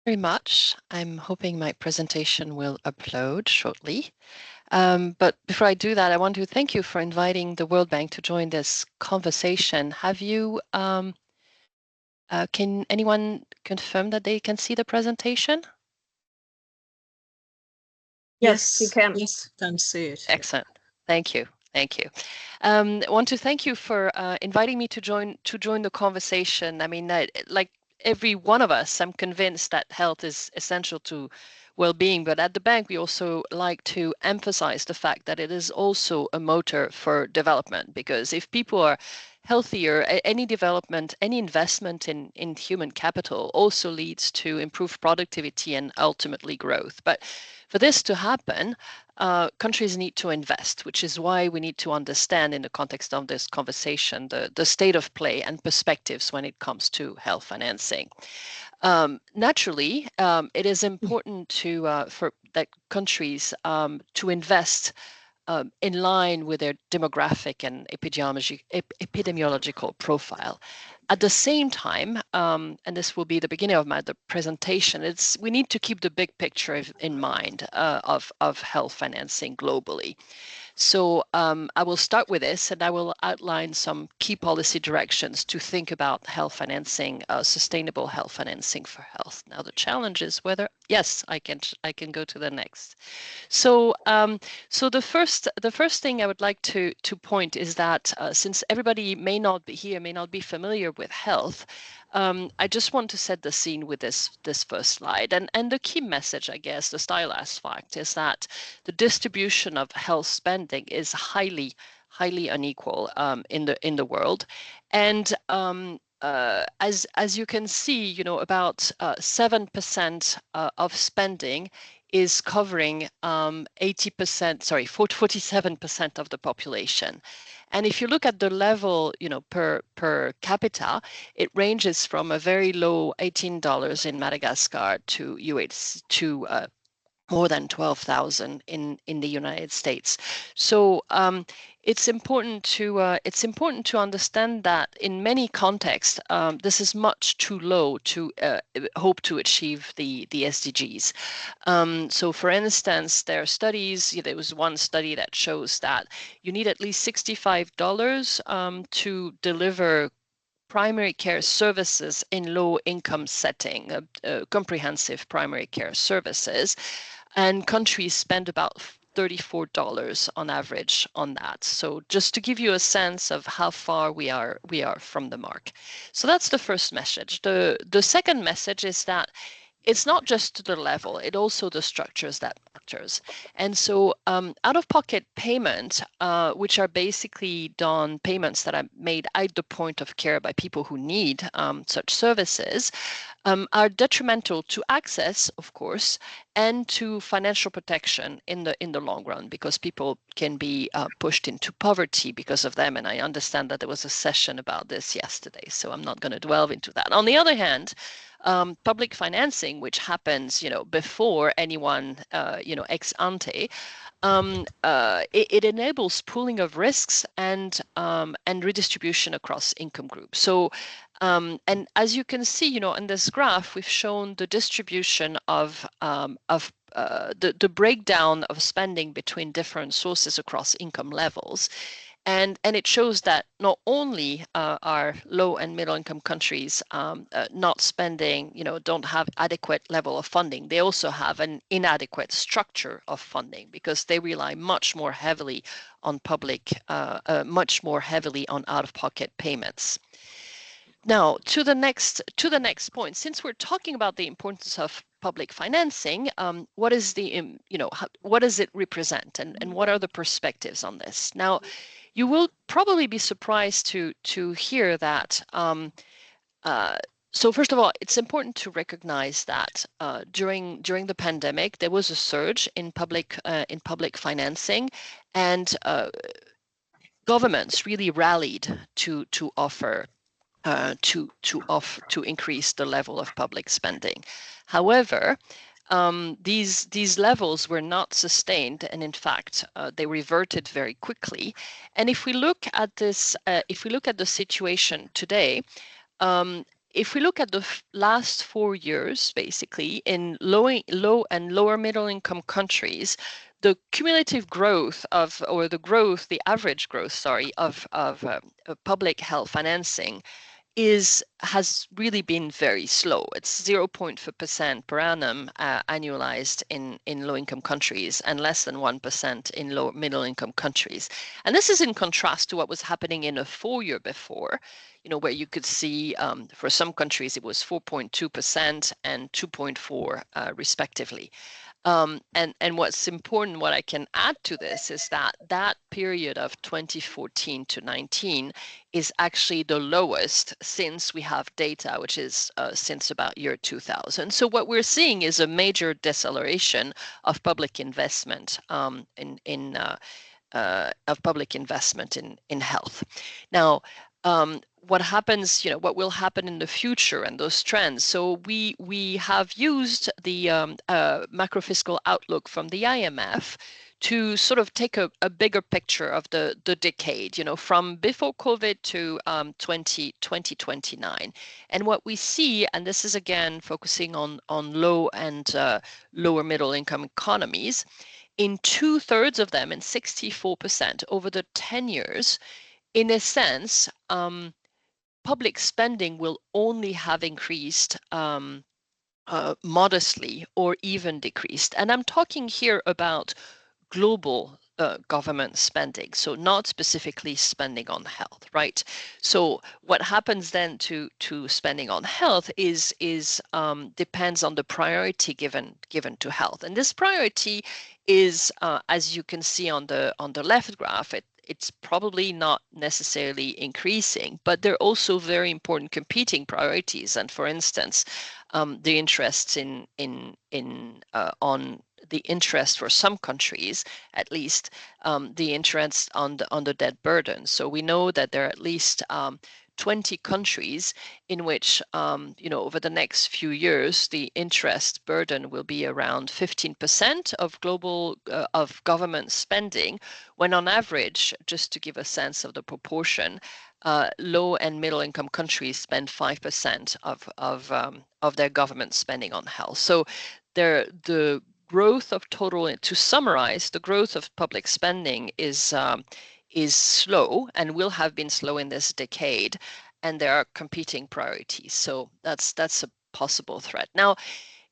Very much. I'm hoping my presentation will upload shortly. But before I do that, I want to thank you for inviting the World Bank to join this conversation. Can anyone confirm that they can see the presentation? Yes, we can. Yes, can see it. Excellent. Thank you. Thank you. I want to thank you for inviting me to join the conversation. I mean, like every one of us, I'm convinced that health is essential to well-being, but at the bank, we also like to emphasize the fact that it is also a motor for development, because if people are healthier, any development, any investment in human capital also leads to improved productivity and ultimately growth. But for this to happen, countries need to invest, which is why we need to understand in the context of this conversation the state of play and perspectives when it comes to health financing. Naturally, it is important for that countries to invest in line with their demographic and epidemiological profile. At the same time, and this will be the beginning of the presentation, we need to keep the big picture in mind of health financing globally. So I will start with this, and I will outline some key policy directions to think about health financing, sustainable health financing for health. Now the challenge is whether, yes, I can go to the next. So the first thing I would like to point is that since everybody may not be familiar with health, I just want to set the scene with this first slide. And the key message, I guess, the stylized fact is that the distribution of health spending is highly unequal in the world, and as you can see, about 7% of spending is covering 80%, sorry, 47% of the population. And if you look at the level, per capita, it ranges from a very low $18 in Madagascar to more than 12,000 in the United States. So it's important to understand that in many contexts, this is much too low to hope to achieve the SDGs. So, for instance, there are studies. There was one study that shows that you need at least $65 to deliver primary care services in low income setting, comprehensive primary care services, and countries spend about $34 on average on that. So just to give you a sense of how far we are from the mark. So that's the first message. The second message is that it's not just the level, it also the structures that matters. And so out-of-pocket payment, which are basically done payments that are made at the point of care by people who need such services, are detrimental to access, of course, and to financial protection in the long run, because people can be pushed into poverty because of them. And I understand that there was a session about this yesterday, so I'm not going to dwell into that. On the other hand, public financing, which happens, before anyone, ex ante, it enables pooling of risks and redistribution across income groups. So, and as you can see, in this graph, we've shown the distribution of the breakdown of spending between different sources across income levels. And it shows that not only are low and middle income countries not spending, don't have adequate level of funding, they also have an inadequate structure of funding because they rely much more heavily on much more heavily on out-of-pocket payments. Now, to the next point, since we're talking about the importance of public financing, what is what does it represent, and what are the perspectives on this? Now, you will probably be surprised to hear that. So first of all, it's important to recognize that during the pandemic, there was a surge in public financing, and governments really rallied to offer to increase the level of public spending. However, these levels were not sustained, and in fact, they reverted very quickly. And if we look at this, if we look at the situation today, if we look at the last 4 years, basically, in low and lower middle income countries, the cumulative growth of, or the average growth, sorry, of public health financing has really been very slow. It's 0.4% per annum annualized in low-income countries and less than 1% in low middle-income countries. And this is in contrast to what was happening in a 4-year before, where you could see for some countries it was 4.2% and 2.4 respectively. And what's important, what I can add to this is that period of 2014 to 19 is actually the lowest since we have data, which is since about year 2000. So what we're seeing is a major deceleration of public investment of public investment in health. Now, what happens, what will happen in the future and those trends. So we have used the macrofiscal outlook from the IMF to sort of take a bigger picture of the decade, from before COVID to 2029. And what we see, and this is again focusing on low and lower middle income economies, in 2/3 of them, in 64% over the 10 years, in a sense, public spending will only have increased modestly or even decreased. And I'm talking here about global government spending, so not specifically spending on health, right? So what happens then to spending on health is depends on the priority given to health, and this priority is, as you can see on the left graph, it's probably not necessarily increasing, but they're also very important competing priorities. And for instance, the interests on the interest for some countries, at least, the interest on the debt burden. So we know that there are at least 20 countries in which, over the next few years, the interest burden will be around 15% of of government spending, when on average, just to give a sense of the proportion, low and middle income countries spend 5% of their government spending on health. So the growth of total, to summarize, the growth of public spending is slow and will have been slow in this decade, and there are competing priorities. So that's a possible threat. Now,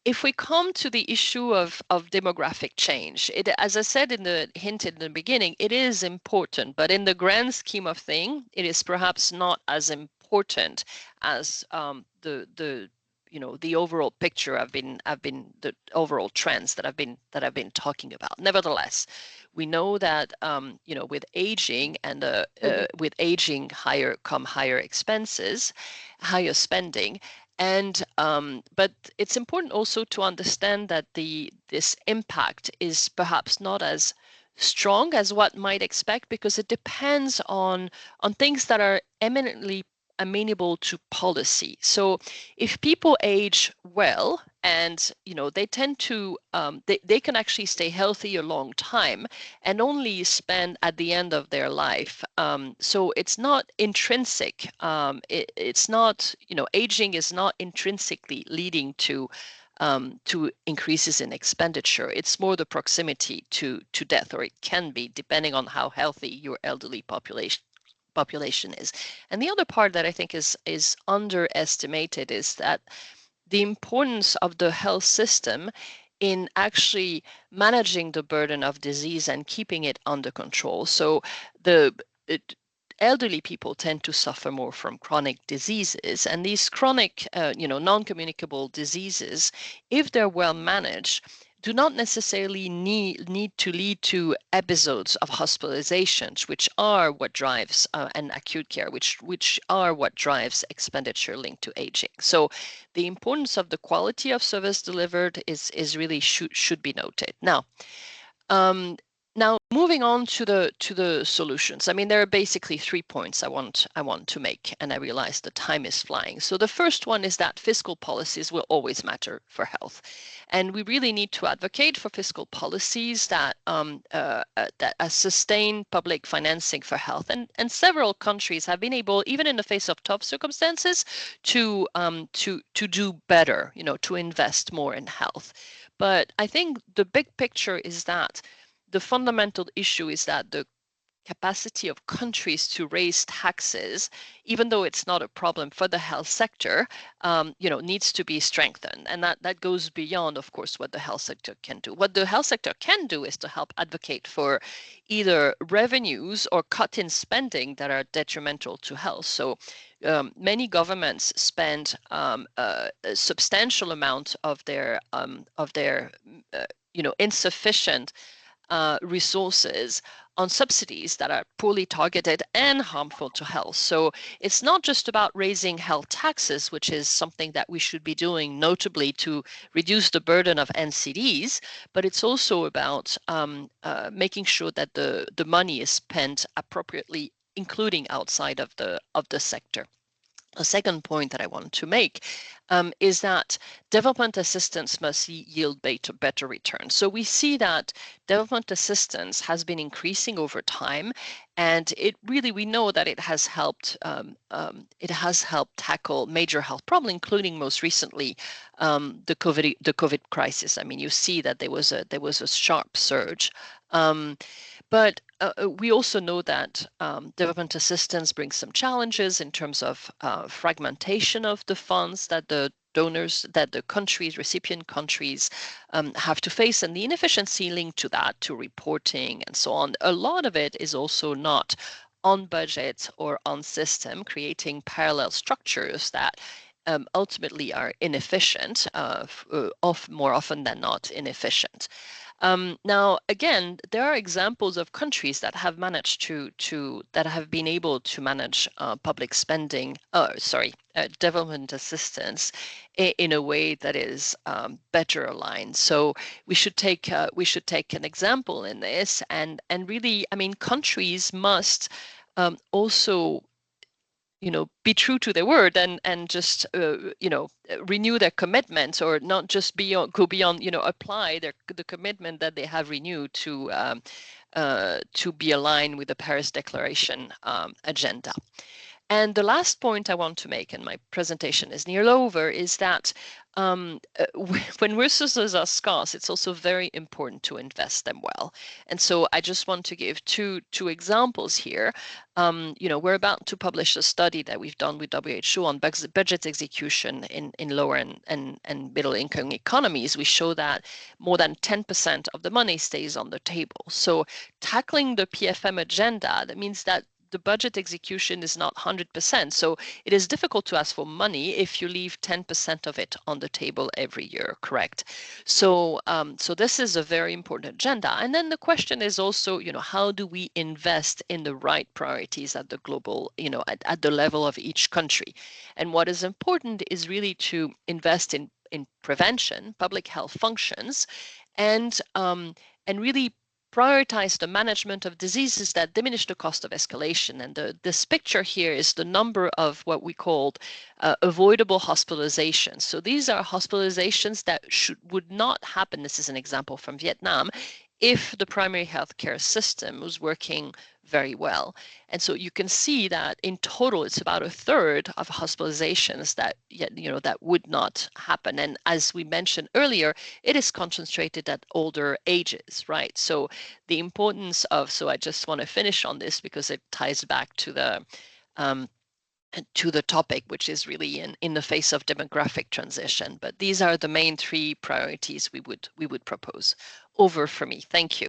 if we come to the issue of demographic change, as I said hinted in the beginning, it is important, but in the grand scheme of things, it is perhaps not as important as the overall picture the overall trends that I've been talking about. Nevertheless, we know that with aging and with aging higher expenses, higher spending. And but it's important also to understand that this impact is perhaps not as strong as what might expect, because it depends on things that are eminently amenable to policy. So if people age well, and they tend to they can actually stay healthy a long time and only spend at the end of their life. So it's not intrinsic. It's not, aging is not intrinsically leading to increases in expenditure. It's more the proximity to death, or it can be, depending on how healthy your elderly population is. And the other part that I think is underestimated is that the importance of the health system in actually managing the burden of disease and keeping it under control. So the elderly people tend to suffer more from chronic diseases, and these chronic, non-communicable diseases, if they're well managed, do not necessarily need to lead to episodes of hospitalizations, which are what drives and acute care, which are what drives expenditure linked to aging. So the importance of the quality of service delivered is really should be noted. Now, Now, moving on to the solutions. I mean, there are basically 3 points I want to make, and I realize the time is flying. So the first one is that fiscal policies will always matter for health, and we really need to advocate for fiscal policies that sustain public financing for health. And several countries have been able, even in the face of tough circumstances, to do better, to invest more in health. But I think the big picture is that the fundamental issue is that the capacity of countries to raise taxes, even though it's not a problem for the health sector, needs to be strengthened. And that goes beyond, of course, what the health sector can do. What the health sector can do is to help advocate for either revenues or cut in spending that are detrimental to health. So many governments spend a substantial amount of their insufficient resources on subsidies that are poorly targeted and harmful to health. So it's not just about raising health taxes, which is something that we should be doing notably to reduce the burden of NCDs, but it's also about making sure that the money is spent appropriately, including outside of the sector. A second point that I want to make is that development assistance must yield better returns. So we see that development assistance has been increasing over time, and we know that it has helped tackle major health problems, including most recently the COVID crisis. I mean, you see that there was a sharp surge. But we also know that development assistance brings some challenges in terms of fragmentation of the funds that the donors, that the countries, recipient countries have to face, and the inefficiency linked to that, to reporting and so on. A lot of it is also not on budget or on system, creating parallel structures that ultimately are inefficient, more often than not inefficient. Now, again, there are examples of countries that have managed that have been able to manage public spending, development assistance in a way that is better aligned. So we should take an example in this, and really, I mean, countries must also be true to their word and just renew their commitments, or not just go beyond, apply the commitment that they have renewed to be aligned with the Paris Declaration agenda. And the last point I want to make, and my presentation is nearly over, is that when resources are scarce, it's also very important to invest them well. And so I just want to give two examples here. We're about to publish a study that we've done with WHO on budget execution in lower and middle income economies. We show that more than 10% of the money stays on the table. So tackling the PFM agenda, that means that the budget execution is not 100%. So it is difficult to ask for money if you leave 10% of it on the table every year, correct? So this is a very important agenda. And then the question is also, how do we invest in the right priorities at the global, at the level of each country? And what is important is really to invest in prevention, public health functions, and really prioritize the management of diseases that diminish the cost of escalation. And this picture here is the number of what we called avoidable hospitalizations. So these are hospitalizations that would not happen. This is an example from Vietnam, if the primary healthcare system was working very well. And so you can see that in total, it's about a third of hospitalizations that would not happen. And as we mentioned earlier, it is concentrated at older ages, right? So the importance of, so I just want to finish on this because it ties back to the topic, which is really in the face of demographic transition. But these are the main three priorities we would propose. Over for me. Thank you.